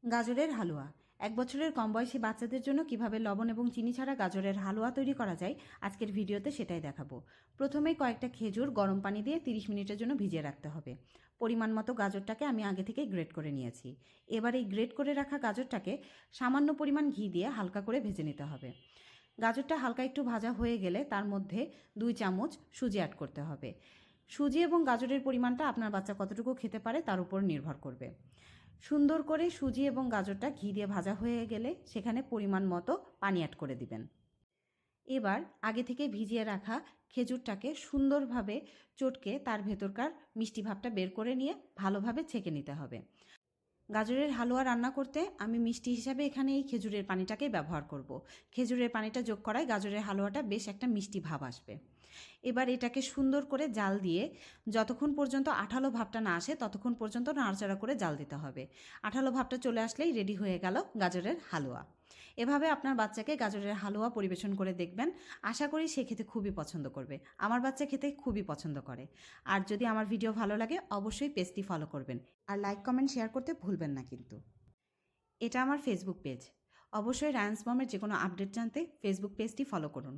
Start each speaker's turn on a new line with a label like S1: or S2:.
S1: গাজরের হালুয়া। ১ বছরের কম বয়সী বাচ্চাদের জন্য কিভাবে লবণ এবং চিনি ছাড়া গাজরের হালুয়া তৈরি করা যায় আজকের ভিডিওতে সেটাই দেখাবো। প্রথমেই কয়েকটা খেজুর গরম পানি দিয়ে ৩০ মিনিটের জন্য ভিজিয়ে রাখতে হবে। পরিমাণ মতো গাজরটাকে আমি আগে থেকেই গ্রেট করে নিয়েছি। এবার এই গ্রেট করে রাখা গাজরটাকে সামান্য পরিমাণ ঘি দিয়ে হালকা করে ভেজে নিতে হবে। গাজরটা হালকা একটু ভাজা হয়ে গেলে তার মধ্যে ২ চামচ সুজি অ্যাড করতে হবে। সুজি এবং গাজরের পরিমাণটা আপনার বাচ্চা কতটুকু খেতে পারে তার উপর নির্ভর করবে। সুন্দর করে সুজি এবং গাজরটা ঘি দিয়ে ভাজা হয়ে গেলে সেখানে পরিমাণ মতো পানি অ্যাড করে দিবেন। এবার আগে থেকে ভিজিয়ে রাখা খেজুরটাকে সুন্দরভাবে চটকে তার ভেতরকার মিষ্টি ভাবটা বের করে নিয়ে ভালোভাবে ছেঁকে নিতে হবে। গাজরের হালুয়া রান্না করতে আমি মিষ্টি হিসাবে এখানে এই খেজুরের পানিটাকেই ব্যবহার করব। খেজুরের পানিটা যোগ করায় গাজরের হালুয়াটা বেশ একটা মিষ্টি ভাব আসবে। এবার এটাকে সুন্দর করে জাল দিয়ে যতক্ষণ পর্যন্ত আঠালো ভাবটা না আসে ততক্ষণ পর্যন্ত নাড়াচাড়া করে জাল দিতে হবে। আঠালো ভাবটা চলে আসলেই রেডি হয়ে গেল গাজরের হালুয়া। এভাবে আপনার বাচ্চাকে গাজরের হালুয়া পরিবেশন করে দেখবেন, আশা করি সে খেতে খুবই পছন্দ করবে। আমার বাচ্চা খেতে খুবই পছন্দ করে। আর যদি আমার ভিডিও ভালো লাগে অবশ্যই পেজটি ফলো করবেন, আর লাইক কমেন্ট শেয়ার করতে ভুলবেন না কিন্তু। এটা আমার ফেসবুক পেজ। অবশ্যই রায়ান্স মমের যে কোনো আপডেট জানতে ফেসবুক পেজটি ফলো করুন।